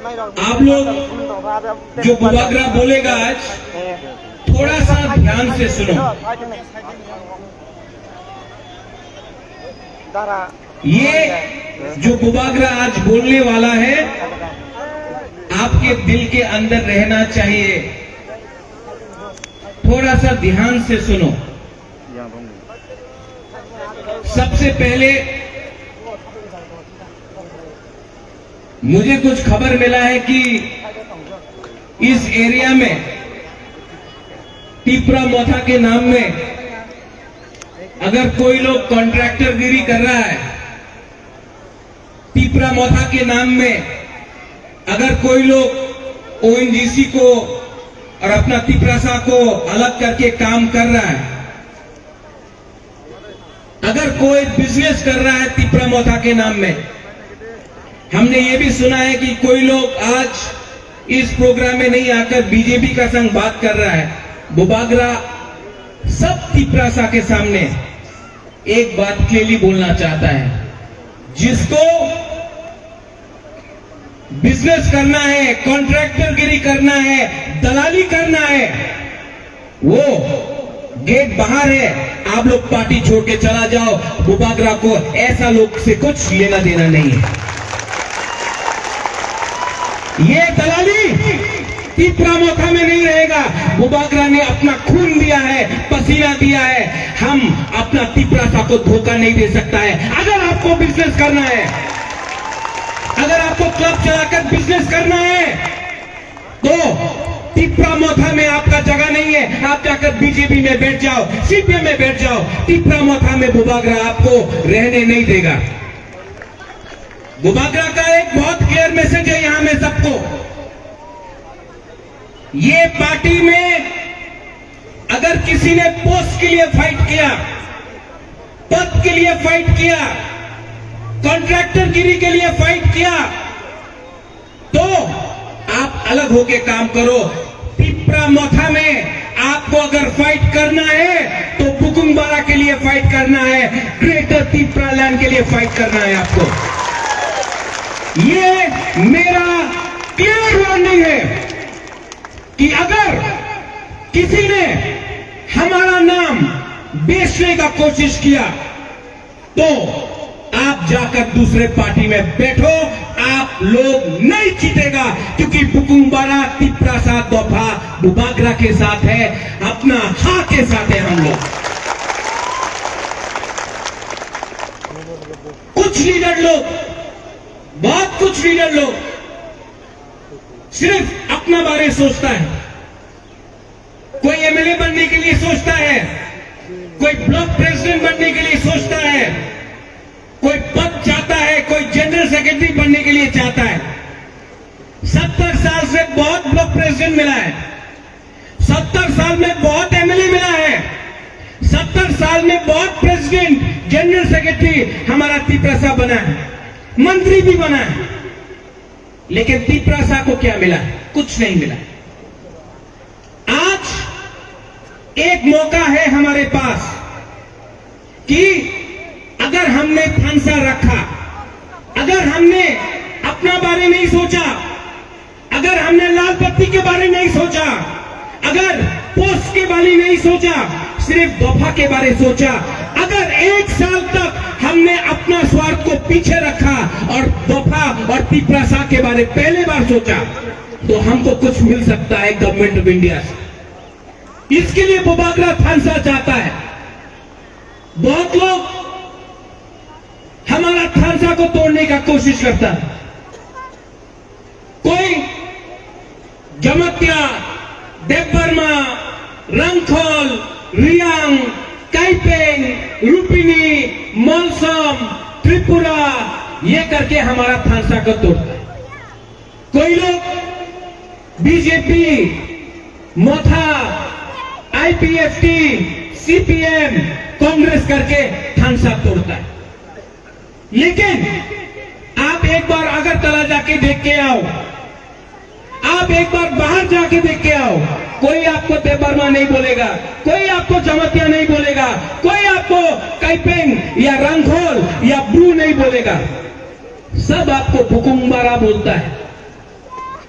आप लोग जो बुबागरा बोलेगा आज थोड़ा सा ध्यान से सुनो। ये जो बुबागरा आज बोलने वाला है आपके दिल के अंदर रहना चाहिए। थोड़ा सा ध्यान से सुनो। सबसे पहले मुझे कुछ खबर मिला है कि इस एरिया में टिपरा मोथा के नाम में अगर कोई लोग कॉन्ट्रैक्टरगिरी कर रहा है, टिपरा मोथा के नाम में अगर कोई लोग ओएनजीसी को और अपना तिपरासा को अलग करके काम कर रहा है, अगर कोई बिजनेस कर रहा है टिपरा मोथा के नाम में, हमने ये भी सुना है कि कोई लोग आज इस प्रोग्राम में नहीं आकर बीजेपी का संग बात कर रहा है। बुबागरा सब तिपरासा के सामने एक बात क्लियरली बोलना चाहता है, जिसको बिजनेस करना है, कॉन्ट्रैक्टरगिरी करना है, दलाली करना है, वो गेट बाहर है। आप लोग पार्टी छोड़ के चला जाओ। बुबागरा को ऐसा लोग से कुछ लेना देना नहीं है। ये दलाली टिपरा मोथा में नहीं रहेगा। बुबागरा ने अपना खून दिया है, पसीना दिया है। हम अपना तिपरासा को धोखा नहीं दे सकता है। अगर आपको बिजनेस करना है, अगर आपको क्लब चलाकर बिजनेस करना है, तो टिपरा मोथा में आपका जगह नहीं है। आप जाकर बीजेपी में बैठ जाओ, सीपीएम में बैठ जाओ। टिपरा मोथा में बुबागरा आपको रहने नहीं देगा। बुबागरा का एक बहुत क्लियर मैसेज है यहां में सबको। ये पार्टी में अगर किसी ने पोस्ट के लिए फाइट किया, पद के लिए फाइट किया, कॉन्ट्रैक्टरगिरी के लिए फाइट किया, तो आप अलग होके काम करो। टिपरा मोथा में आपको अगर फाइट करना है तो बुकुंगबारा के लिए फाइट करना है, ग्रेटर टिपरा लैंड के लिए फाइट करना है आपको। ये मेरा क्लियर वार्निंग है कि अगर किसी ने हमारा नाम बेचने का कोशिश किया तो आप जाकर दूसरे पार्टी में बैठो। आप लोग नहीं जीतेगा, क्योंकि बुकुंगबारा तिपरासा दोफा बुबागरा के साथ है, अपना हाँ के साथ है हम लोग। कुछ लीडर लोग, बहुत कुछ लीडर लोग सिर्फ अपना बारे सोचता है। कोई एमएलए बनने के लिए सोचता है, कोई ब्लॉक प्रेसिडेंट बनने के लिए सोचता है, कोई पद चाहता है, कोई जनरल सेक्रेटरी बनने के लिए चाहता है। 70 साल से बहुत ब्लॉक प्रेसिडेंट मिला है, 70 साल में बहुत एमएलए मिला है, 70 साल में बहुत प्रेसिडेंट, जनरल सेक्रेटरी हमारा तिपरासा बना है, मंत्री भी बना है। लेकिन तिपरासा को क्या मिला? कुछ नहीं मिला। आज एक मौका है हमारे पास कि अगर हमने थानसा रखा, अगर हमने अपना बारे नहीं सोचा, अगर हमने लाल पत्ती के बारे नहीं सोचा, अगर पोस्ट के बारे नहीं सोचा, सिर्फ दोफा के बारे सोचा, अगर एक साल तक हमने अपना स्वार्थ को पीछे रखा और दोफा और तिपरासा के बारे पहले बार सोचा, तो हमको कुछ मिल सकता है गवर्नमेंट ऑफ इंडिया से। इसके लिए बुबागरा थानसा चाहता है। बहुत लोग हमारा थानसा को तोड़ने का कोशिश करता है। कोई जमत्या, देवबर्मा, रंगखोल, रियांग, काइपेंग, रुपिनी, मौसम, त्रिपुरा, ये करके हमारा थानसा को तोड़ता है। कोई लोग बीजेपी, मोथा, आईपीएफटी, सीपीएम, कांग्रेस करके थानसा तोड़ता है। लेकिन आप एक बार अगरतला जाके देख के आओ, आप एक बार बाहर जाके देख के आओ, कोई आपको देवबर्मा नहीं बोलेगा, कोई आपको जमतिया नहीं बोलेगा, कोई आपको काइपेंग या रंगखोल या ब्रू नहीं बोलेगा। सब आपको बुकुंगबारा बोलता है।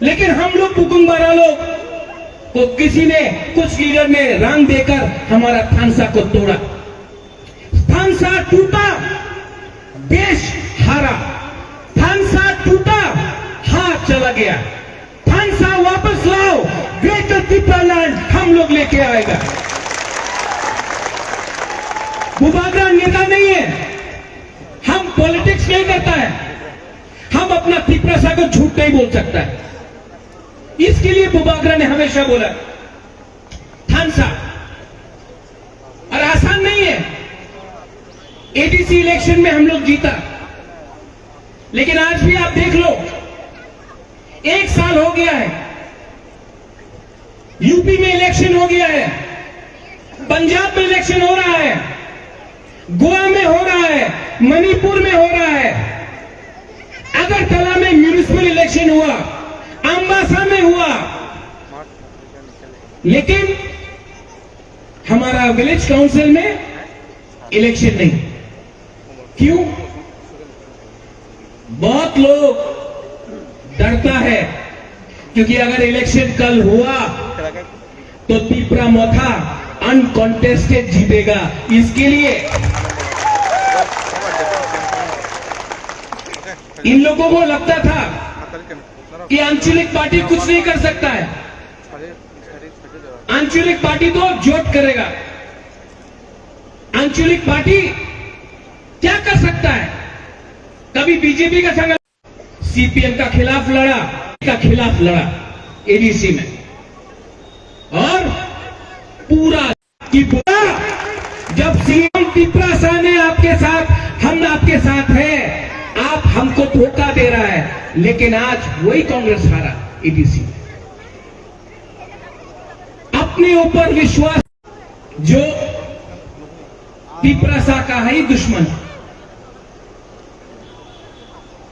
लेकिन हम लोग बुकुंबारा लोग को किसी ने, कुछ लीडर ने रंग देकर हमारा थानसा को तोड़ा। थानसा टूटा, देश हारा। थानसा टूटा, हाथ चला गया। थानसा वापस लाओ, ग्रेटर त्रिपुरालैंड हम लोग लेके आएगा। बुबागरा नेता नहीं है, हम पॉलिटिक्स नहीं करता है, हम अपना त्रिपुरा को झूठ नहीं बोल सकता है। इसके लिए बुबागरा ने हमेशा बोला थानसा, और आसान नहीं है। एडीसी इलेक्शन में हम लोग जीता, लेकिन आज भी आप देख लो, 1 साल हो गया है, यूपी में इलेक्शन हो गया है, पंजाब में इलेक्शन हो रहा है, गोवा में हो रहा है, मणिपुर में हो रहा है, अगरतला में म्यूनिसिपल इलेक्शन हुआ, अंबासा में हुआ, लेकिन हमारा विलेज काउंसिल में इलेक्शन नहीं। क्यों? बहुत लोग डरता है, क्योंकि अगर इलेक्शन कल हुआ तो त्रिपुरा मोथा अनकॉन्टेस्टेड जीतेगा। इसके लिए इन लोगों को लगता था कि आंचलिक पार्टी कुछ नहीं कर सकता है, आंचलिक पार्टी तो जोट करेगा, आंचलिक पार्टी क्या कर सकता है। कभी बीजेपी का संग सीपीएम का खिलाफ लड़ा एडीसी में, और पूरा की पूरा जब सीएम त्रिपुरा शाह ने आपके साथ, हम आपके साथ है, आप हमको धोखा दे रहा है, लेकिन आज वही कांग्रेस हारा एडीसी में। अपने ऊपर विश्वास, जो त्रिपुरा शाह का ही दुश्मन।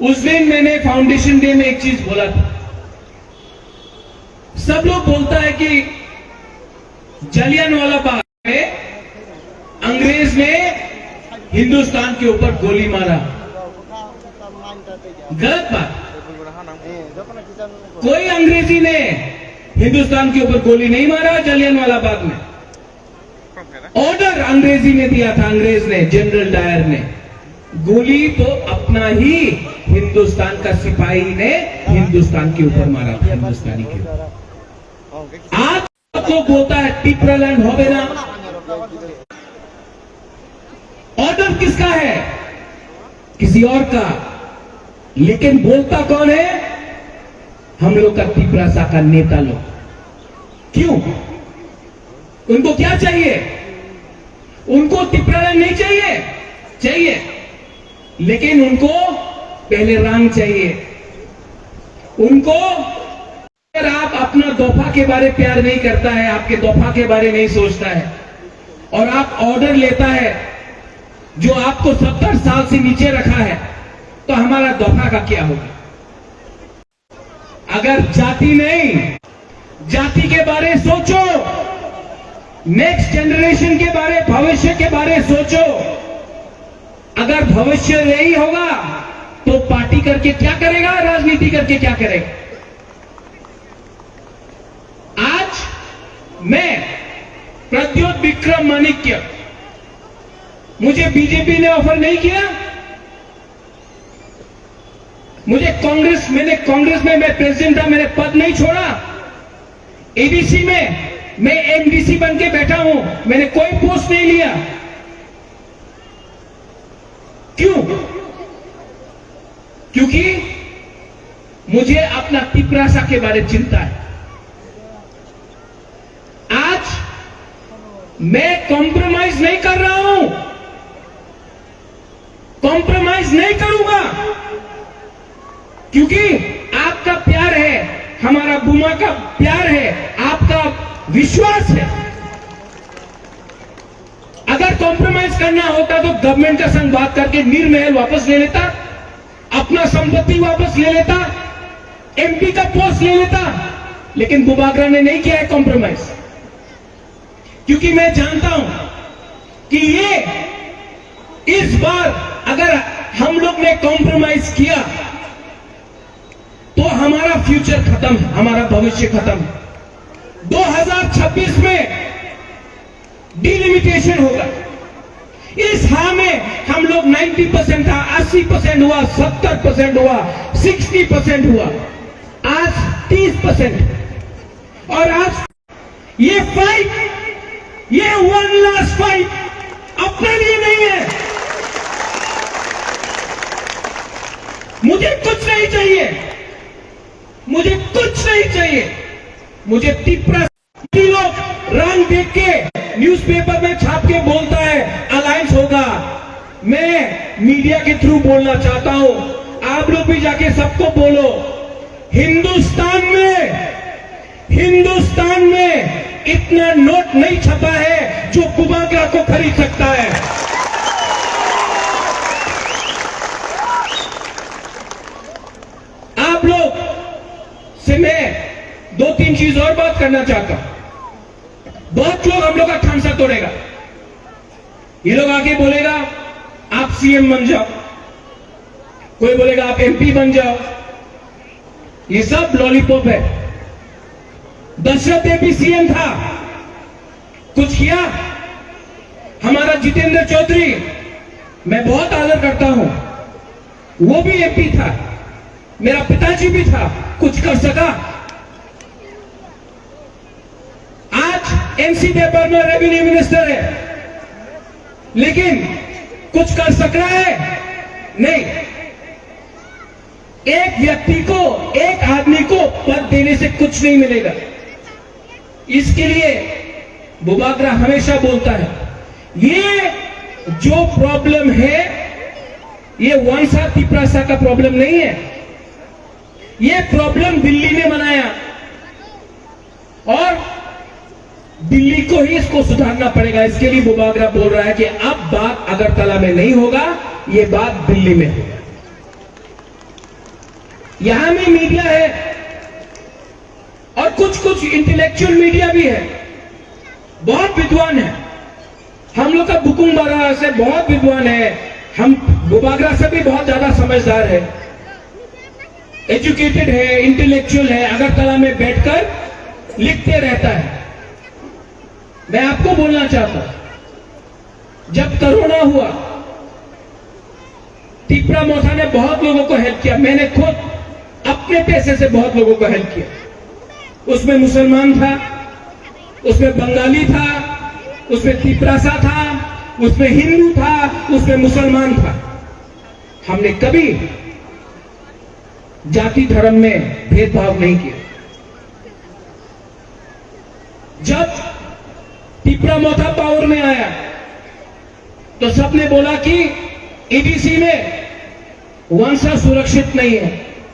उस दिन मैंने फाउंडेशन डे में एक चीज बोला था, सब लोग बोलता है कि जलियांवाला बाग में अंग्रेज ने हिंदुस्तान के ऊपर गोली मारा। गलत बात। कोई अंग्रेजी ने हिंदुस्तान के ऊपर गोली नहीं मारा जलियांवाला बाग में। ऑर्डर अंग्रेजी ने दिया था, अंग्रेज ने, जनरल डायर ने। गोली तो अपना ही हिंदुस्तान का सिपाही ने हिंदुस्तान के ऊपर मारा था, हिंदुस्तानी के ऊपर। आज तो बोलता है त्रिपुरालैंड हो ना। ऑर्डर किसका है? किसी और का, लेकिन बोलता कौन है? हम लोग का त्रिपुरा शाह का नेता लोग। क्यों? उनको क्या चाहिए? उनको त्रिपुरालैंड नहीं चाहिए, चाहिए, लेकिन उनको पहले रंग चाहिए। उनको, अगर आप अपना दोफा के बारे प्यार नहीं करता है, आपके दोफा के बारे नहीं सोचता है, और आप ऑर्डर लेता है जो आपको 70 साल से नीचे रखा है, तो हमारा दोफा का क्या होगा? अगर जाति नहीं, जाति के बारे सोचो, नेक्स्ट जनरेशन के बारे, भविष्य के बारे सोचो। अगर भविष्य यही होगा तो पार्टी करके क्या करेगा, राजनीति करके क्या करेगा? आज मैं प्रद्योत विक्रम माणिक्य, मुझे बीजेपी ने ऑफर नहीं किया, मुझे कांग्रेस, मैंने कांग्रेस में मैं प्रेसिडेंट था, मैंने पद नहीं छोड़ा। एडीसी में मैं एमडीसी बन के बैठा हूं, मैंने कोई पोस्ट नहीं लिया। क्यों? क्योंकि मुझे अपना त्रिपुरा शाह के बारे में चिंता है। आज मैं कॉम्प्रोमाइज नहीं कर रहा हूं, कॉम्प्रोमाइज नहीं करूंगा, क्योंकि आपका प्यार है, हमारा बुमा का प्यार है, आपका विश्वास है। अगर कॉम्प्रोमाइज करना होता तो गवर्नमेंट का संग बात करके नीरमहल वापस ले लेता, अपना संपत्ति वापस ले लेता, एमपी का पोस्ट ले लेता, लेकिन बुबागरा ने नहीं किया है कॉम्प्रोमाइज। क्योंकि मैं जानता हूं कि ये इस बार अगर हम लोग ने कॉम्प्रोमाइज किया तो हमारा फ्यूचर खत्म है, हमारा भविष्य खत्म है। 2026 में डिलिमिटेशन होगा। इस हां में हम लोग 90% था, 80% हुआ, 70% हुआ, 60% हुआ, आज 30%। और आज ये फाइट, ये वन लास्ट फाइट अपने लिए नहीं है। मुझे कुछ नहीं चाहिए, मुझे कुछ नहीं चाहिए। मुझे तिपरा लोग रंग देख के न्यूज़पेपर में छाप के बोलता है अलायंस होगा। मैं मीडिया के थ्रू बोलना चाहता हूं, आप लोग भी जाके सबको बोलो, हिंदुस्तान में इतना नोट नहीं छपा है जो बुबागरा को खरीद सकता है। आप लोग से मैं 2-3 चीज और बात करना चाहता हूं। बहुत लोग हम लोग का खामसा तोड़ेगा। ये लोग आके बोलेगा आप सीएम बन जाओ, कोई बोलेगा आप एमपी बन जाओ। ये सब लॉलीपॉप है। दशरथ देवी सीएम था, कुछ किया? हमारा जितेंद्र चौधरी, मैं बहुत आदर करता हूं, वो भी एमपी था, मेरा पिताजी भी था, कुछ कर सका? आज एनसी देवबर्मा रेवेन्यू मिनिस्टर है, लेकिन कुछ कर सक रहा है? नहीं। एक व्यक्ति को, एक आदमी को पद देने से कुछ नहीं मिलेगा। इसके लिए बुबागरा हमेशा बोलता है, ये जो प्रॉब्लम है ये वंशा तिपरासा का प्रॉब्लम नहीं है, ये प्रॉब्लम दिल्ली ने बनाया और दिल्ली को ही इसको सुधारना पड़ेगा। इसके लिए बुबागरा बोल रहा है कि अब बात अगरतला में नहीं होगा, ये बात दिल्ली में होगा। यहां में मीडिया है और कुछ इंटेलेक्चुअल मीडिया भी है, बहुत विद्वान है। हम लोग का बुकुंबारा से बहुत विद्वान है, हम बुबागरा से भी बहुत ज्यादा समझदार है, एजुकेटेड है, इंटेलेक्चुअल है, अगरतला में बैठकर लिखते रहता है। मैं आपको बोलना चाहता हूं, जब कोरोना हुआ तिपरा मोथा ने बहुत लोगों को हेल्प किया। मैंने खुद अपने पैसे से बहुत लोगों को हेल्प किया। उसमें मुसलमान था, उसमें बंगाली था, उसमें तिपरासा था, उसमें हिंदू था, उसमें मुसलमान था। हमने कभी जाति धर्म में भेदभाव नहीं किया। जब तिपरा मोथा पावर में आया तो सबने बोला कि ईडीसी में वंशा सुरक्षित नहीं है।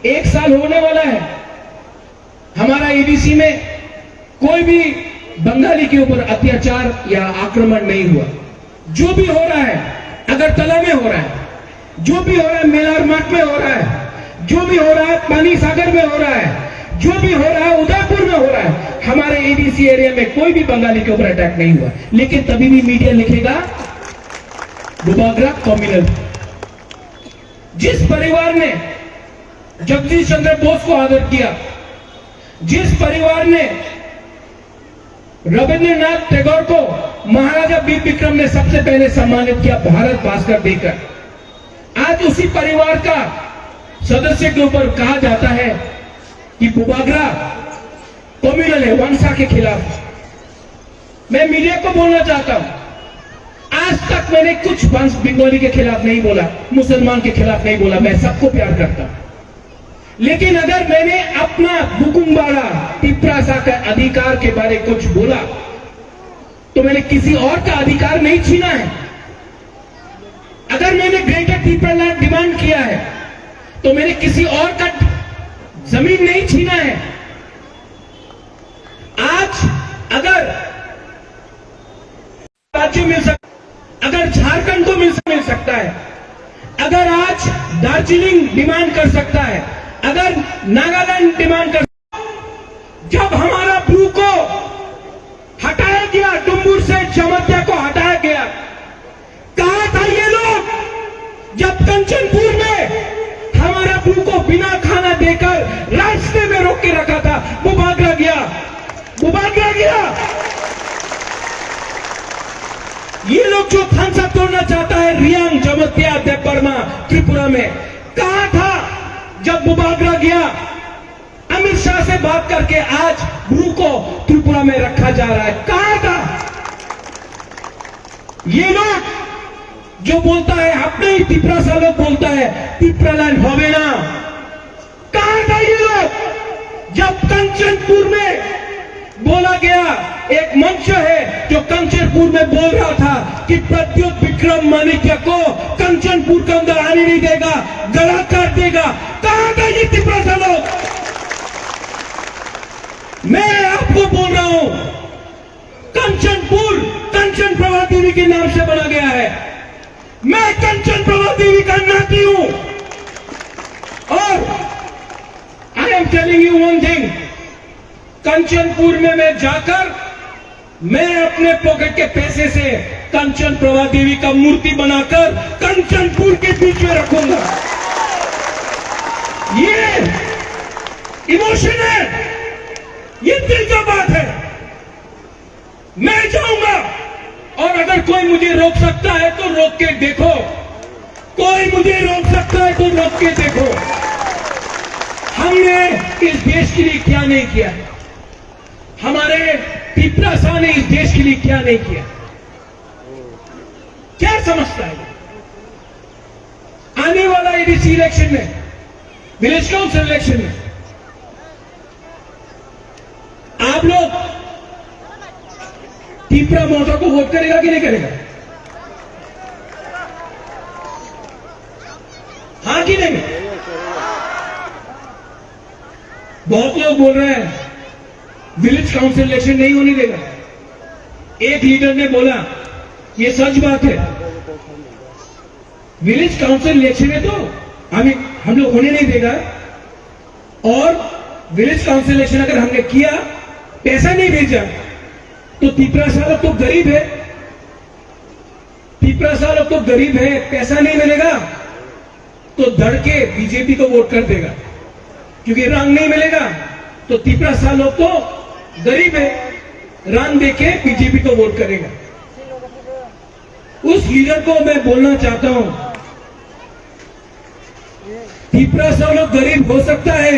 1 साल होने वाला है, हमारा ईडीसी में कोई भी बंगाली के ऊपर अत्याचार या आक्रमण नहीं हुआ। जो भी हो रहा है अगरतला में हो रहा है, जो भी हो रहा है मेलार मार्ग में हो रहा है, जो भी हो रहा है पानी सागर में हो रहा है, जो भी हो रहा है उदयपुर में हो रहा है, हमारे ईडीसी एरिया में कोई भी बंगाली के ऊपर अटैक नहीं हुआ। लेकिन तभी भी मीडिया लिखेगा बुबागरा कम्युनल। जिस परिवार ने जगदीश चंद्र बोस को आदर किया, जिस परिवार ने रविंद्रनाथ टैगोर को महाराजा वीर विक्रम ने सबसे पहले सम्मानित किया भारत भास्कर देकर, आज उसी परिवार का सदस्य के ऊपर कहा जाता है कि बुबागरा कम्युनल है, वंशा के खिलाफ। मैं मीडिया को बोलना चाहता हूं, आज तक मैंने कुछ वंश बंगाली के खिलाफ नहीं बोला, मुसलमान के खिलाफ नहीं बोला, मैं सबको प्यार करता हूं। लेकिन अगर मैंने अपना बुकुंबारा तिपरासा का अधिकार के बारे कुछ बोला तो मैंने किसी और का अधिकार नहीं छीना है। अगर मैंने ग्रेटर तिपरालैंड डिमांड किया है तो मैंने किसी और का जमीन नहीं छीना है। आज अगर राज्य मिल सकता, अगर झारखंड को मिल सकता है, अगर आज दार्जिलिंग डिमांड कर सकता है, अगर नागालैंड डिमांड कर, जब हमारा ब्रू को हटाया गया, डुम्बुर से जमतिया को हटाया गया, कहा था ये लोग जब कंचनपुर में हमारा ब्रू को बिना खाना देकर राइस रोक के रखा था, वो भागा गया, वो भागा गया। ये लोग जो थानसा तोड़ना चाहता है, रियांग जमत्या देवबर्मा त्रिपुरा में, कहां था जब वो भागा गया? अमित शाह से बात करके आज गुरु को त्रिपुरा में रखा जा रहा है। कहां था ये लोग? जो बोलता है अपने ही तिपरा सा लोग बोलता है तिपरालैंड होवे ना, कहां था ये लोग जब कंचनपुर में बोला गया? एक मंच है जो कंचनपुर में बोल रहा था कि प्रद्युत विक्रम माणिक्य को कंचनपुर के अंदर आने नहीं देगा, गला काट देगा। कहां था ये तिपरा सा लोग? मैं आपको बोल रहा हूं, कंचनपुर कंचन प्रभा देवी के नाम से बना गया है। मैं कंचन प्रभा देवी का नाती हूं और I am telling you one thing, Kanchanpur में मैं जाकर मैं अपने पॉकेट के पैसे से कंचन प्रभा देवी का मूर्ति बनाकर कंचनपुर के बीच में रखूंगा। ये इमोशन है, ये दिल का बात है। मैं जाऊंगा और अगर कोई मुझे रोक सकता है तो रोक के देखो, कोई मुझे रोक सकता है तो रोक के देखो। हमने इस देश के लिए क्या नहीं किया, हमारे तिपरा शाह ने इस देश के लिए क्या नहीं किया? क्या समझता है? आने वाला एडीसी इलेक्शन में, विलेज काउंसिल इलेक्शन में आप लोग तिपरा मोहता को वोट करेगा कि नहीं करेगा? हाँ कि नहीं? बहुत लोग बोल रहे हैं विलेज काउंसिल इलेक्शन नहीं होने देगा। एक लीडर ने बोला, ये सच बात है, विलेज काउंसिल इलेक्शन है तो हम लोग होने नहीं देगा, और विलेज काउंसिल इलेक्शन अगर हमने किया, पैसा नहीं भेजा, तो तिपरा शाह लोग तो गरीब है, तिपरा शाह लोग तो गरीब है, पैसा नहीं मिलेगा तो धड़ के बीजेपी को वोट कर देगा, क्योंकि रंग नहीं मिलेगा। तो तिपरा शाह लोग तो गरीब है, रंग देके बीजेपी को वोट करेगा। उस लीडर को मैं बोलना चाहता हूं, तिपरा शाह लोग गरीब हो सकता है,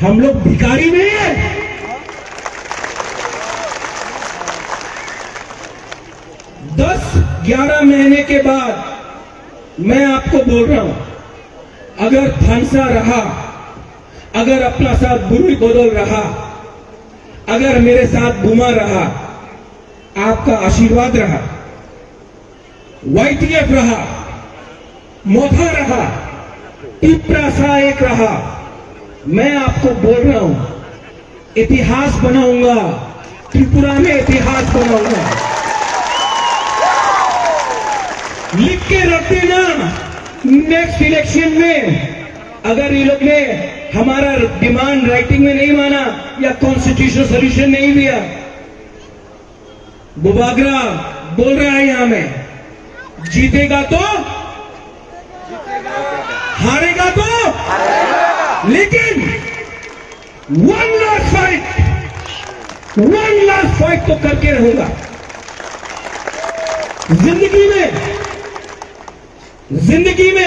हम लोग भिखारी नहीं है। 10-11 महीने के बाद मैं आपको बोल रहा हूं, अगर थानसा रहा, अगर अपना साथ बुरी बदल रहा, अगर मेरे साथ बुमा रहा, आपका आशीर्वाद रहा, YTF रहा, मोथा रहा, तिपरा शाह एक रहा, मैं आपको बोल रहा हूं, इतिहास बनाऊंगा, त्रिपुरा में इतिहास बनाऊंगा। लिख के रख देना, नेक्स्ट इलेक्शन में अगर ये लोग ने हमारा डिमांड राइटिंग में नहीं माना या कॉन्स्टिट्यूशनल सोल्यूशन नहीं दिया, बुबागरा बोल रहा है यहां में, जीतेगा तो हारेगा तो, लेकिन वन लास्ट फाइट तो करके रहूंगा। जिंदगी में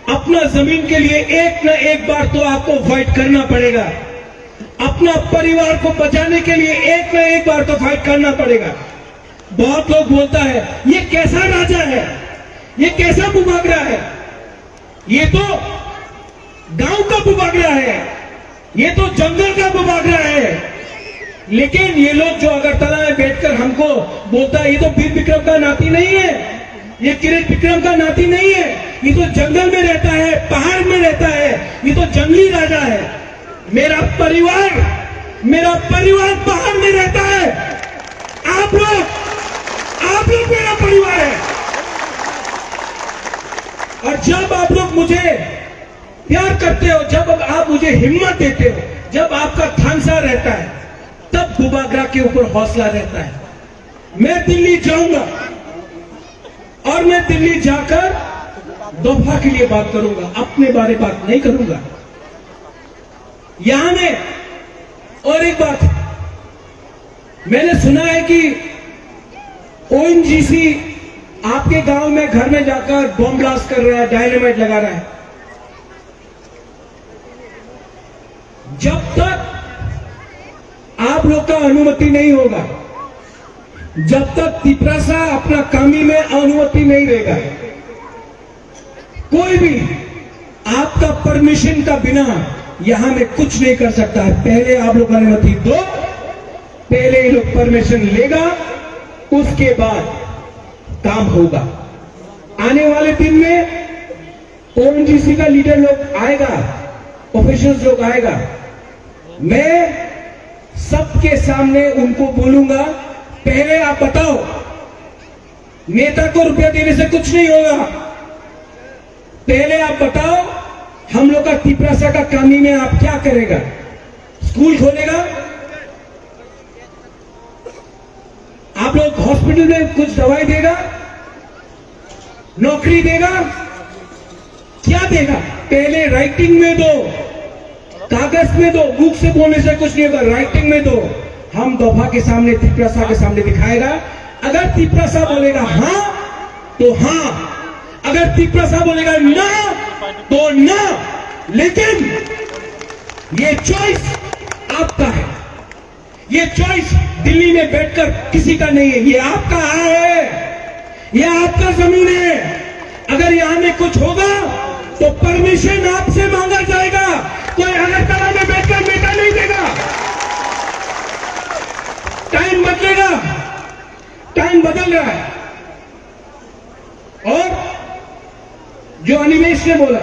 अपना जमीन के लिए एक न एक बार तो आपको फाइट करना पड़ेगा, अपना परिवार को बचाने के लिए एक न एक बार तो फाइट करना पड़ेगा। बहुत लोग बोलता है ये कैसा राजा है, ये कैसा बुबागरा है, ये तो गांव का बुबागरा है, ये तो जंगल का बुबागरा है। लेकिन ये लोग जो अगरतला में बैठकर हमको बोलता है ये तो वीर विक्रम का नाती नहीं है, ये किरण विक्रम का नाती नहीं है, ये तो जंगल में रहता है, पहाड़ में रहता है, ये तो जंगली राजा है। मेरा परिवार पहाड़ में रहता है, आप लोग मेरा परिवार है। और जब आप लोग मुझे प्यार करते हो, जब आप मुझे हिम्मत देते हो, जब आपका थानसा रहता है, तब बुबागरा के ऊपर हौसला रहता है। मैं दिल्ली जाऊंगा और मैं दिल्ली जाकर दफा के लिए बात करूंगा, अपने बारे बात नहीं करूंगा। यहां में और एक बात, मैंने सुना है कि ओएनजीसी आपके गांव में घर में जाकर बॉम्ब ब्लास्ट कर रहा है, डायनामाइट लगा रहा है। जब तक आप लोग का अनुमति नहीं होगा, जब तक तिपरासा अपना कामी में अनुमति नहीं देगा, कोई भी आपका परमिशन का बिना यहां में कुछ नहीं कर सकता है। पहले आप लोग अनुमति दो, पहले ये लोग परमिशन लेगा, उसके बाद काम होगा। आने वाले दिन में ओएनजीसी का लीडर लोग आएगा, ऑफिशियल्स लोग आएगा, मैं सबके सामने उनको बोलूंगा, पहले आप बताओ, नेता को रुपया देने से कुछ नहीं होगा। पहले आप बताओ, हम लोग का तिपरासा का कामी में आप क्या करेगा? स्कूल खोलेगा? आप लोग हॉस्पिटल में कुछ दवाई देगा? नौकरी देगा? क्या देगा? पहले राइटिंग में दो, कागज में दो, बुक से बोलने से कुछ नहीं होगा, राइटिंग में दो। हम दोफा के सामने, तिपरासा के सामने दिखाएगा। अगर तिपरासा बोलेगा हां तो हां, अगर तिपरासा बोलेगा ना तो ना। लेकिन ये चॉइस आपका है, ये चॉइस दिल्ली में बैठकर किसी का नहीं है, ये आपका है, ये आपका जमीन है। अगर यहां में कुछ होगा तो परमिशन आपसे मांगा जाएगा, कोई अगरतला में बैठकर नेता नहीं देगा। टाइम बदलेगा, टाइम बदल रहा है। और जो अनिमेश ने बोला,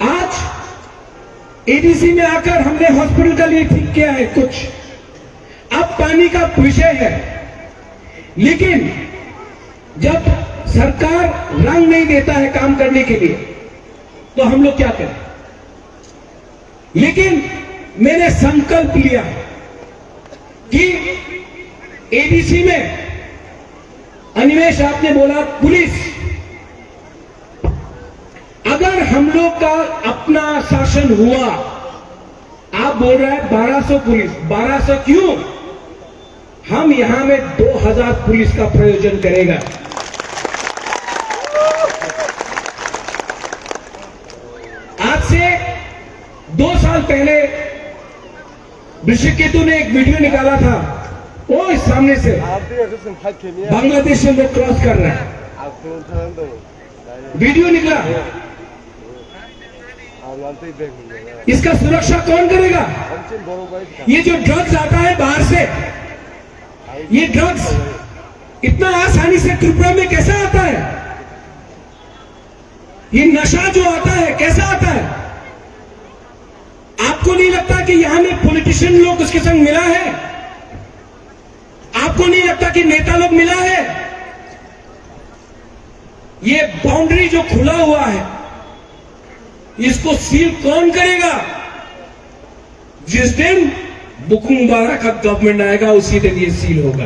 आज एडीसी में आकर हमने हॉस्पिटल का लिए ठीक किया है कुछ, अब पानी का विषय है। लेकिन जब सरकार रंग नहीं देता है काम करने के लिए, तो हम लोग क्या करें? लेकिन मैंने संकल्प लिया कि एडीसी में, अनिमेश आपने बोला पुलिस, अगर हम लोग का अपना शासन हुआ, आप बोल रहे हैं 1200 पुलिस, 1200 क्यों? हम यहां में 2000 पुलिस का प्रयोजन करेगा। आज से 2 साल पहले ऋषिकेतु ने एक वीडियो निकाला था, वो इस सामने से बांग्लादेश से लोग क्रॉस कर रहे हैं, वीडियो निकला। इसका सुरक्षा कौन करेगा? ये जो ड्रग्स आता है बाहर से, ये ड्रग्स इतना आसानी से त्रिपुरा में कैसे आता है? ये नशा जो आता है कैसा आता है? आपको नहीं लगता कि यहां में पॉलिटिशियन लोग उसके संग मिला है? आपको नहीं लगता कि नेता लोग मिला है? ये बाउंड्री जो खुला हुआ है, इसको सील कौन करेगा? जिस दिन बुकुंबारा का गवर्नमेंट आएगा, उसी दिन ये सील होगा।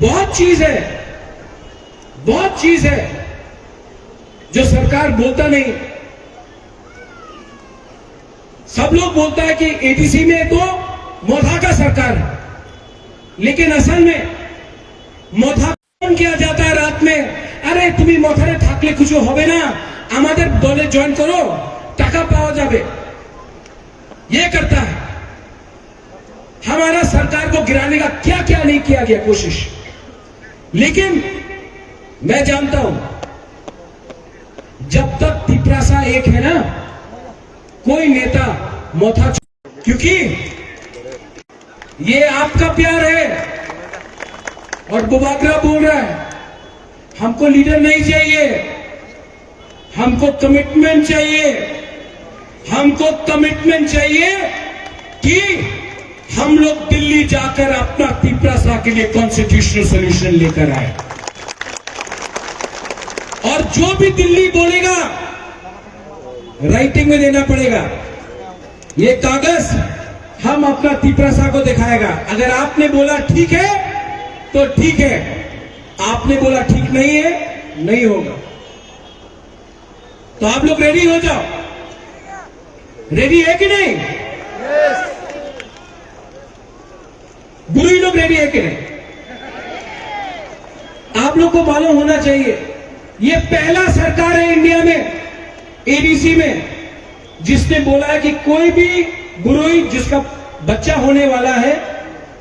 बहुत चीज है, बहुत चीज है जो सरकार बोलता नहीं। सब लोग बोलता है कि एडीसी में तो मोथा का सरकार है, लेकिन असल में मोथा कौन किया जाता है रात में? अरे तुम्हें मोथारे थाकले कुछ होबे ना, आमादेर दले जॉइन करो, टाका पावा जाबे, ये करता है। हमारा सरकार को गिराने का क्या क्या नहीं किया गया कोशिश। लेकिन मैं जानता हूं, जब तक तिपरासा एक है ना, कोई नेता मोथा, क्योंकि ये आपका प्यार है। और बुबाकरा बोल रहा है, हमको लीडर नहीं चाहिए, हमको कमिटमेंट चाहिए, हमको कमिटमेंट चाहिए कि हम लोग दिल्ली जाकर अपना तिपरासा के लिए कॉन्स्टिट्यूशनल सोल्यूशन लेकर आए। और जो भी दिल्ली बोलेगा राइटिंग में देना पड़ेगा। ये कागज हम अपना तिपरासा को दिखाएगा। अगर आपने बोला ठीक है तो ठीक है, आपने बोला ठीक नहीं है, नहीं होगा। तो आप लोग रेडी हो जाओ। रेडी है कि नहीं? गुरु लोग रेडी है कि नहीं? आप लोग को मालूम होना चाहिए, ये पहला सरकार है इंडिया में, एडीसी में, जिसने बोला है कि कोई भी गुरुई जिसका बच्चा होने वाला है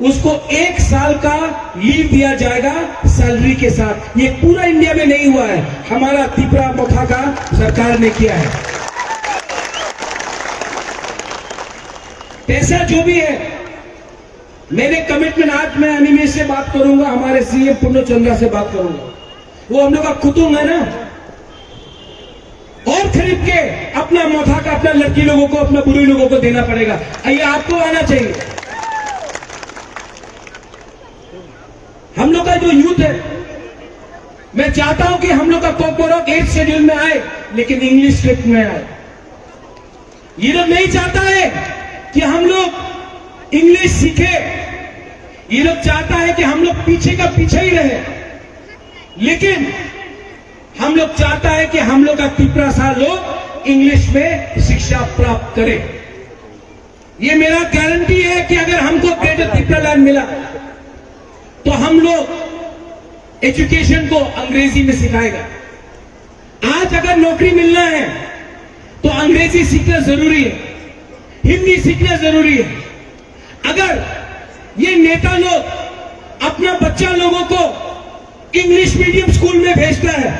उसको 1 साल का लीव दिया जाएगा सैलरी के साथ। ये पूरा इंडिया में नहीं हुआ है, हमारा त्रिपुरा मोथा का सरकार ने किया है। पैसा जो भी है, मेरे कमिटमेंट, आज मैं अनिमेश से बात करूंगा, हमारे सीएम पूर्णचंद्रा से बात करूंगा, वो हम लोग का कुतुब है ना, और खरीद के अपना मोथा का, अपना लड़की लोगों को, अपना बुरी लोगों को देना पड़ेगा। ये आपको आना चाहिए। हम लोग का जो यूथ है, मैं चाहता हूं कि हम लोग का कोकोरक 8 शेड्यूल में आए, लेकिन इंग्लिश स्क्रिप्ट में आए। ये लोग नहीं चाहता है कि हम लोग इंग्लिश सीखे, ये लोग चाहता है कि हम लोग पीछे का पीछे ही रहे, लेकिन हम लोग चाहता है कि हम लोग का त्रिपुरा सा लोग इंग्लिश में शिक्षा प्राप्त करें। ये मेरा गारंटी है कि अगर हमको ग्रेटर त्रिपुरा लैंड मिला तो हम लोग एजुकेशन को अंग्रेजी में सिखाएगा। आज अगर नौकरी मिलना है तो अंग्रेजी सीखना जरूरी है, हिंदी सीखना जरूरी है। अगर ये नेता लोग अपना बच्चा लोगों को इंग्लिश मीडियम स्कूल में भेजता है,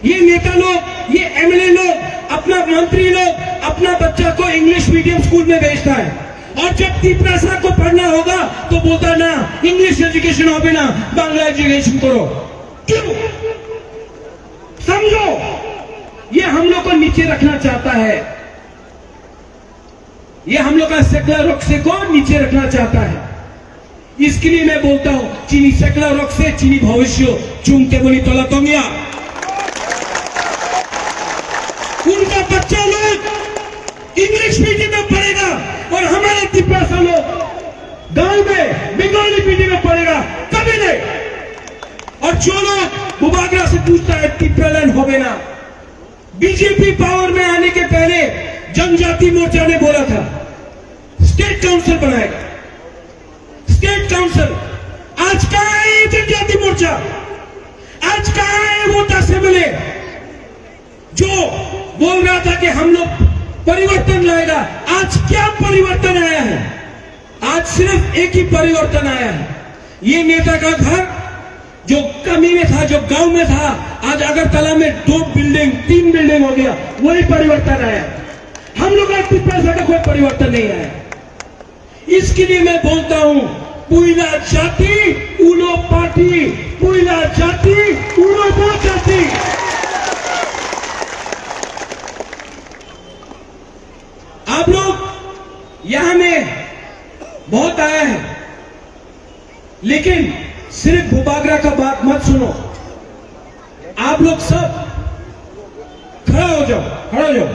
ये नेता लोग, ये एमएलए लोग, अपना मंत्री लोग अपना बच्चा को इंग्लिश मीडियम स्कूल में भेजता है, और जब त्रिपुरा को पढ़ना होगा तो बोलता ना इंग्लिश एजुकेशन हो ना, बांग्ला एजुकेशन करो। क्यों? समझो, ये हम लोग को नीचे रखना चाहता है, ये हम लोग का सेकुलर रॉक्से को नीचे रखना चाहता है। इसके लिए मैं बोलता हूं, चीनी सेकुलर रॉक्से चीनी भविष्य चुमते बोली तोला तोमिया। उनका बच्चा लोग इंग्लिश मीडियम में पढ़ेगा और हमारे त्रिपुरा लोग गांव में बंगाली मीडियम में पढ़ेगा, कभी नहीं। और जो लोग बुबागरा से पूछता है त्रिपुरा लैंड हो ना, बीजेपी पावर में आने के पहले जनजाति मोर्चा ने बोला था स्टेट काउंसिल बनाएगा, स्टेट काउंसिल। आज कहां है जनजाति मोर्चा? आज कहां है वो असेंबली जो बोल रहा था कि हम लोग परिवर्तन लाएगा? आज क्या परिवर्तन आया है? आज सिर्फ एक ही परिवर्तन आया है, ये नेता का घर जो कमी में था, जो गांव में था, आज अगरतला में 2 बिल्डिंग 3 बिल्डिंग हो गया, वही परिवर्तन आया। हम लोग का त्रिपुरा का कोई परिवर्तन नहीं आया। इसके लिए मैं बोलता हूं, पुइला जाति उलो पार्टी, पुइला जाति उलो दो जाति। आप लोग यहां में बहुत आया है, लेकिन सिर्फ भूबागरा का बात मत सुनो। आप लोग सब खड़ा हो जाओ, खड़ा हो जाओ।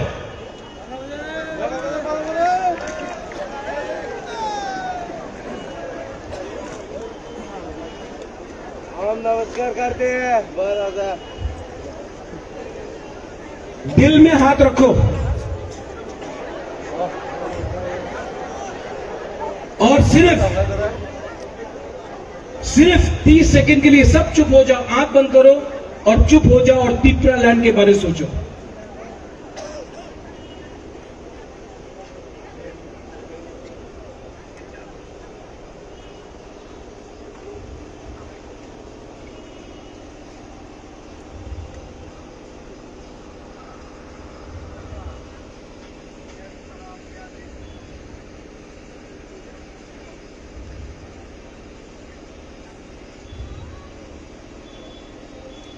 हम नमस्कार करते हैं। बराबर दिल में हाथ रखो और सिर्फ 30 सेकंड के लिए सब चुप हो जाओ, आंख बंद करो और चुप हो जाओ और त्रिपुरा लैंड के बारे में सोचो।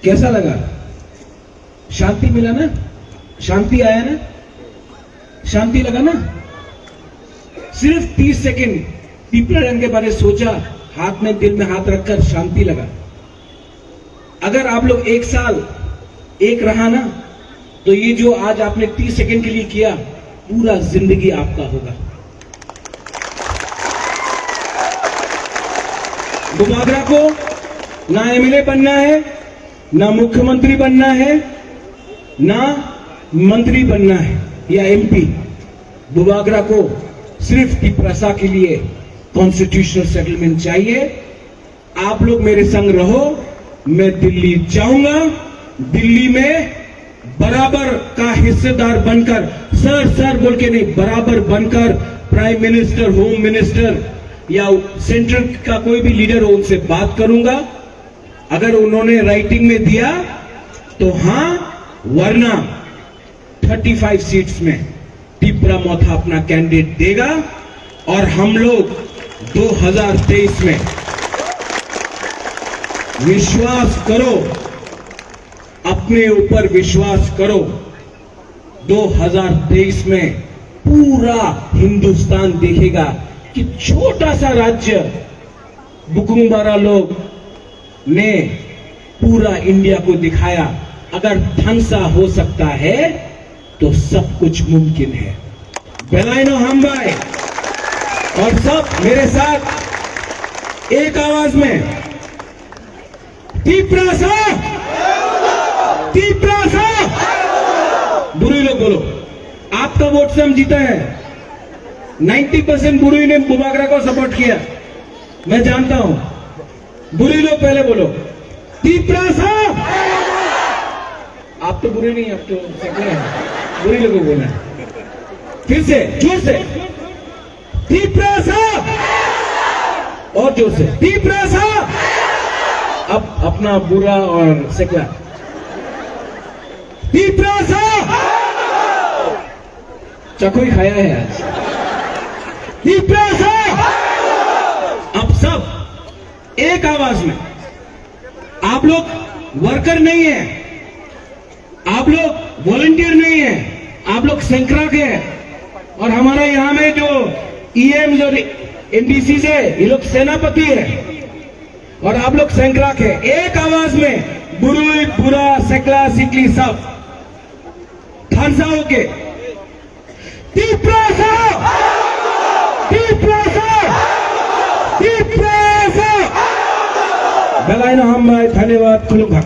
कैसा लगा? शांति मिला ना? शांति आया ना? शांति लगा ना? सिर्फ 30 सेकंड त्रिपुरा लैंड के बारे में सोचा, हाथ में दिल में हाथ रखकर शांति लगा। अगर आप लोग 1 साल एक रहा ना, तो ये जो आज आपने 30 सेकंड के लिए किया, पूरा जिंदगी आपका होगा। बुबागरा को ना एमएलए बनना है, ना मुख्यमंत्री बनना है, ना मंत्री बनना है या एमपी। बुबागरा को सिर्फ टिप्रासा के लिए कॉन्स्टिट्यूशनल सेटलमेंट चाहिए। आप लोग मेरे संग रहो, मैं दिल्ली जाऊंगा। दिल्ली में बराबर का हिस्सेदार बनकर, सर सर बोल के नहीं, बराबर बनकर प्राइम मिनिस्टर, होम मिनिस्टर या सेंट्रल का कोई भी लीडर हो उनसे बात करूंगा। अगर उन्होंने राइटिंग में दिया तो हां, वरना 35 सीट्स में टिप्रा मोथा अपना कैंडिडेट देगा और हम लोग 2023 में, विश्वास करो, अपने ऊपर विश्वास करो, 2023 में पूरा हिंदुस्तान देखेगा कि छोटा सा राज्य बुकुंबारा लोग ने पूरा इंडिया को दिखाया अगर थंसा हो सकता है तो सब कुछ मुमकिन है। बेलाइनो हम्बाई और सब मेरे साथ एक आवाज में, टिप्रासा, टिप्रासा। बुरी लोग बोलो, आपका वोट से हम जीते हैं। 90% बुरी ने बुबागरा को सपोर्ट किया, मैं जानता हूं। बुरी लोग पहले बोलो, टिप्रासा। आप तो बुरे नहीं, आप तो सकले हैं। बुरी लोगों को बोला, फिर से जोर से, टिप्रासा, और जोर से, टिप्रासा। अब अपना बुरा और सकला, टिप्रासा। चकोई खाया है आज, टिप्रासा। अब सब एक आवाज में, आप लोग वर्कर नहीं है, आप लोग वॉलंटियर नहीं है, आप लोग सैंक्राक है। और हमारा यहां में जो ईएम्स और एनडीसी से ये लोग सेनापति है और आप लोग सैंक्राक है। एक आवाज में बुरुई, बुरा, सकला, सिकली सब थानसा होके, टिप्रासा, टिप्रासा, टिप्रासा। बेलाइनो हम्बाई, धन्यवाद, खुलुंगा।